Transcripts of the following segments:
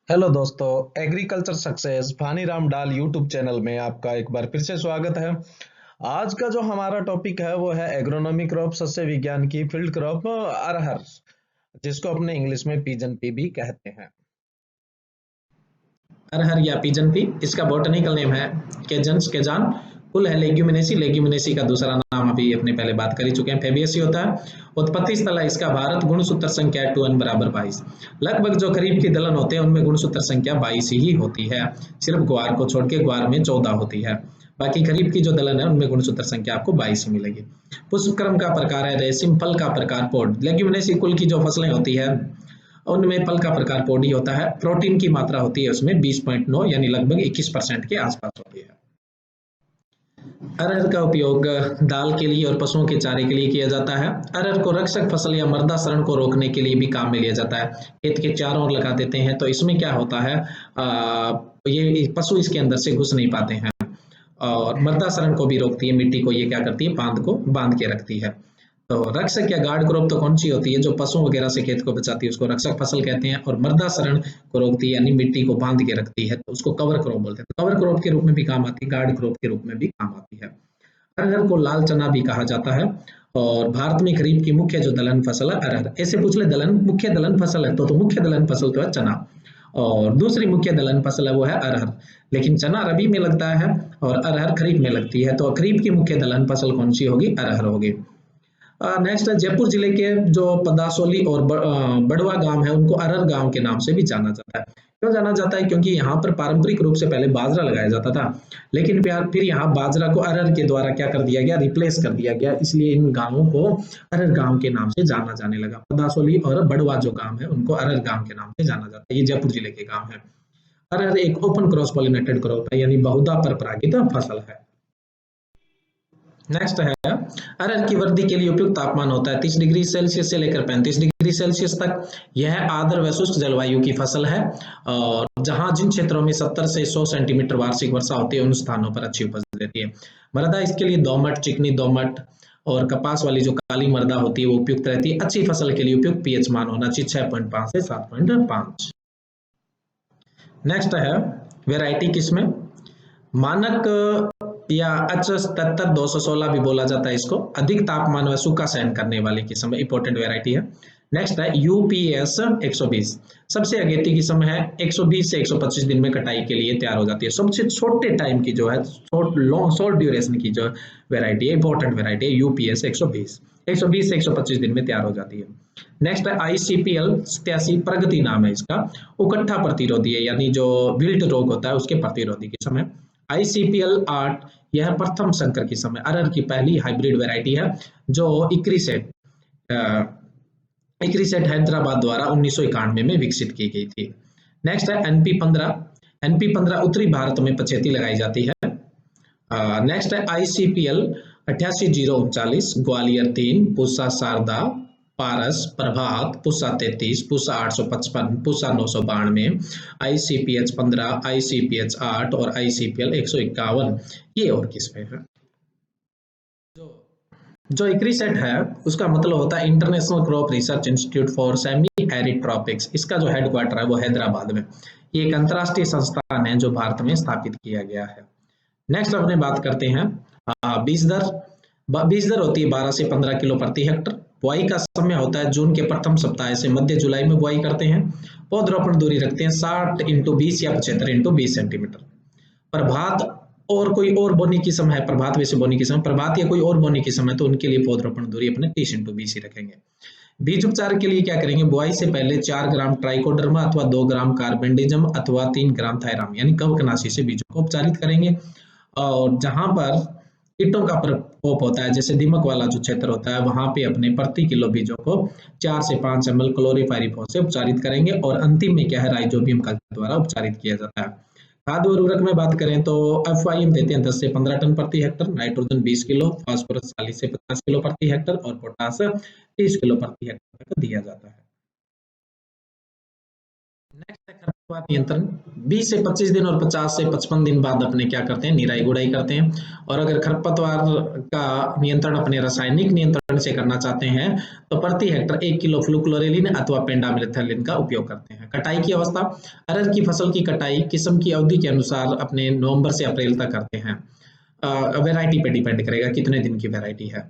Hello दोस्तों, agriculture success Bhaniram डाल YouTube channel में आपका एक बार फिर से स्वागत है। आज का जो हमारा टॉपिक है वो है एग्रोनॉमी क्रॉप सस्य विज्ञान की फील्ड क्रॉप अरहर, जिसको अपने इंग्लिश में पिजन पी भी कहते हैं। अरहर या पिजन पी, इसका बॉटनिकल नेम है केजान। कुल है लेग्यूमिनेसी। लेग्यूमिनेसी का दूसरा नाम अभी अपने पहले बात कर ही चुके हैं, फेबियसी होता है। उत्पत्ति स्थल है इसका भारत। गुणसूत्र संख्या 2n बराबर 22। लगभग जो खरीफ की दलहन होते हैं उनमें गुणसूत्र संख्या 22 ही होती है। सिर्फ ग्वार को छोड़ के, ग्वार में 14 होती है। बाकी खरीफ की जो दलहन है उनमें गुणसूत्र संख्या आपको 22 ही मिलेगी। पुष्पक्रम का प्रकार है रेसिम। फल का प्रकार पोड। लेग्यूमिनेसी कुल की जो फसलें होती है उनमें फल का प्रकार पोडी होता है। प्रोटीन की मात्रा होती है उसमें 20.9 यानी लगभग 21% के आसपास होती है। अरहर का उपयोग दाल के लिए और पशुओं के चारे के लिए किया जाता है। अरहर को रक्षक फसल या मृदा क्षरण को रोकने के लिए भी काम में लिया जाता है। खेत के चारों ओर लगा देते हैं तो इसमें क्या होता है, ये पशु इसके अंदर से घुस नहीं पाते हैं। और मृदा क्षरण को भी रोकती है, मिट्टी को ये क्या करती है, बांध के रखती है। तो रक्षक या गार्ड क्रॉप तो कौन सी होती है, जो पशुओं वगैरह से खेत को बचाती है उसको रक्षक फसल कहते हैं। और मृदा क्षरण को रोकती है यानी मिट्टी को बांध के रखती है तो उसको कवर क्रॉप बोलते हैं। तो कवर क्रॉप के रूप में भी काम आती है, गार्ड क्रॉप के रूप में भी काम आती है। अरहर को लाल चना भी कहा जाता है। और भारत में खरीफ की मुख्य जो दलहन फसल है अरहर। ऐसे पूछ ले दलहन मुख्य दलहन फसल है तो मुख्य दलहन फसल तो है चना, और दूसरी मुख्य दलहन फसल है वो है अरहर। लेकिन चना रबी में लगता है और अरहर खरीफ में लगती है। तो खरीफ की मुख्य दलहन फसल कौन सी होगी, अरहर होगी। नेक्स्ट है जयपुर जिले के जो पदासोली और बड़वा गांव है उनको अरहर गांव के नाम से भी जाना जाता है। क्यों जाना जाता है, क्योंकि यहाँ पर पारंपरिक रूप से पहले बाजरा लगाया जाता था, लेकिन फिर यहाँ बाजरा को अरहर के द्वारा क्या कर दिया गया, रिप्लेस कर दिया गया। इसलिए इन गांवों को अरहर गांव के नाम से जाना जाने लगा। पदासोली और बड़वा जो गांव है उनको अरहर गांव के नाम से जाना जाता है। ये जयपुर जिले के गांव है। अरहर एक ओपन क्रॉस पॉलिनेटेड क्रॉप है यानी बहुधा पर परागित फसल है। नेक्स्ट है अरहर की वृद्धि के लिए उपयुक्त तापमान होता है 30 डिग्री सेल्सियस से लेकर 35 डिग्री सेल्सियस तक। यह आर्द्र व शुष्क जलवायु की फसल है। और जहां जिन क्षेत्रों में 70 से 100 सेंटीमीटर वार्षिक वर्षा होती है उन स्थानों पर अच्छी उपज देती है। मृदा इसके लिए दोमट, चिकनी दोमट और कपास वाली जो काली मृदा होती है वो उपयुक्त रहती है। अच्छी फसल के लिए उपयुक्त पीएच मान होना चाहिए 6.5 से 7.5। नेक्स्ट है वेराइटी किस्में। मानक या H77-216 भी बोला जाता है इसको। अधिक तापमान व सूखा सहन करने वाली किस्म इंपोर्टेंट वेराइटी है। नेक्स्ट है UPS 120। सबसे अगेती किस्म है, 120 से 125 दिन में कटाई के लिए तैयार हो जाती है। सबसे छोटे टाइम की जो है, शॉर्ट ड्यूरेशन की जो वेराइटी है, इंपोर्टेंट वेराइटी है UPS 120। 120 से 125 दिन में तैयार हो जाती है। नेक्स्ट है ICPL 87। प्रगति नाम है इसका। उकट्ठा प्रतिरोधी है यानी जो विल्ट रोग होता है उसके प्रतिरोधी किस्म है। ICPL 8 यह प्रथम संकर किस्म है। अरहर की पहली हाइब्रिड वैरायटी है जो इक्रीसेट हैदराबाद द्वारा 1991 में विकसित की गई थी। नेक्स्ट है NP15। उत्तरी भारत में पछेती लगाई जाती है। नेक्स्ट है ICPL 88-039। ग्वालियर 3, पूसा शारदा, पारस, प्रभात, पूसा 33, पूसा 855, पूसा 992, ICPH 15, ICPH 8 और ICPL 151 ये और किस्में हैं। जो इक्रीसेट है उसका मतलब होता है international crop research institute for semi arid tropics. इसका जो हेडक्वार्टर है वो हैदराबाद में। ये एक अंतरराष्ट्रीय संस्थान है जो भारत में स्थापित किया गया है। नेक्स्ट अपने बात करते हैं बीज दर। बीज दर होती है 12 से 15 किलो प्रति हेक्टर। बुआई का समय होता है जून के प्रथम सप्ताह से मध्य जुलाई में बुआई करते हैं। पौधरोपण दूरी रखते हैं 60x20 या 75x20 सेंटीमीटर। प्रभात और कोई और बोनी किस्म है, प्रभात वैसे बोनी किस्म, प्रभात या कोई और बोनी किस्म है तो उनके लिए पौधरोपण दूरी अपने 30x20 ही रखेंगे। बीज उपचार के लिए क्या करेंगे, बुआई से पहले 4 ग्राम ट्राइकोडर्मा अथवा 2 ग्राम कार्बेंडिजम अथवा 3 ग्राम थायराम यानी कवकनाशी से बीजों को उपचारित करेंगे। और जहां पर कीटों का प्रकोप होता है जैसे दीमक वाला जो क्षेत्र होता है वहां पे अपने प्रति किलो बीजों को 4 से 5 ml क्लोरीपाइरीफॉस से उपचारित करेंगे। और अंतिम में क्या है, राइजोबियम कल्चर द्वारा उपचारित किया जाता है। खाद व उर्वरक में बात करें तो FYM देते हैं 10 से 15 टन प्रति हेक्टर, नाइट्रोजन 20 किलो, फास्फोरस 40 से 50 किलो प्रति हेक्टर और पोटास 30 किलो प्रति हेक्टर तक दिया जाता है। नेक्स्ट नियंत्रण 20 से 25 दिन और 50 से 55 दिन बाद अपने क्या करते हैं, निराई गुड़ाई करते हैं। और अगर खरपतवार का नियंत्रण अपने रासायनिक नियंत्रण से करना चाहते हैं तो प्रति हेक्टर 1 किलो फ्लुक्लोरेलिन अथवा पेंडामिथाइलिन का उपयोग करते हैं। कटाई की अवस्था, अरहर की फसल की कटाई किस्म की अवधि के अनुसार अपने नवंबर से अप्रैल तक करते हैं। वैरायटी पे डिपेंड करेगा कितने दिन की वैरायटी है।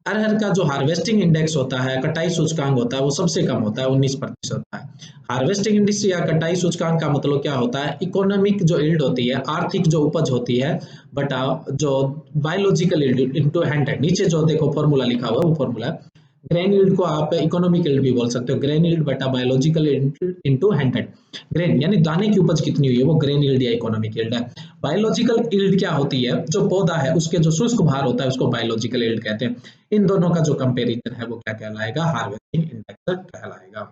अरहर का जो हार्वेस्टिंग इंडेक्स होता है, कटाई सूचकांक होता है, वो सबसे कम होता है, 19% होता है। हार्वेस्टिंग इंडेक्स या कटाई सूचकांक का मतलब क्या होता है, इकोनॉमिक जो यील्ड होती है, आर्थिक जो उपज होती है, बटा जो बायोलॉजिकल यील्ड इनटू 100। नीचे जो देखो फॉर्मूला लिखा हुआ है वो फॉर्मूला है। ग्रेन यील्ड को आप इकोनॉमिक यील्ड भी बोल सकते हो, ग्रेन यील्ड बटा बायोलॉजिकल इनटू 100। ग्रेन यानी दाने की उपज कितनी हुई है, वो ग्रेन यील्ड या इकोनॉमिक यील्ड है। बायोलॉजिकल यील्ड क्या होती है, जो पौधा है उसके जो शुष्क भार होता है उसको बायोलॉजिकल यील्ड कहते हैं। इन दोनों का जो कंपैरिजन है वो क्या कहलाएगा, हार्वेस्टिंग इंडेक्स कहलाएगा।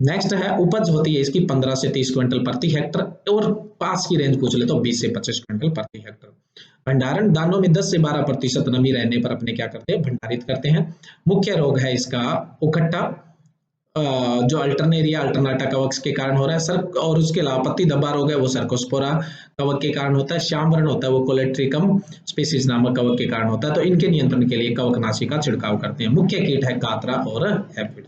नेक्स्ट है उपज होती है इसकी 15 से 30 क्विंटल प्रति हेक्टर, और पास की रेंज पूछ ले तो 20 से 25 क्विंटल प्रति हेक्टर। भंडारण, दानों में 10 से 12% नमी रहने पर अपने क्या करते हैं, भंडारित करते हैं। मुख्य रोग है इसका उकट्ठा, जो अल्टरनेरिया अल्टरनाटा कवक के कारण हो रहा है सर, और उसके अलावा पत्ती धब्बा रोग है वो सर्कोस्पोरा कवक के कारण होता है। श्यामवर्ण होता है वो कोलेट्रिकम स्पीसीज नामक कवक के कारण होता है। तो इनके नियंत्रण के लिए कवकनाशी का छिड़काव करते हैं। मुख्य कीट है कातरा और एफिड।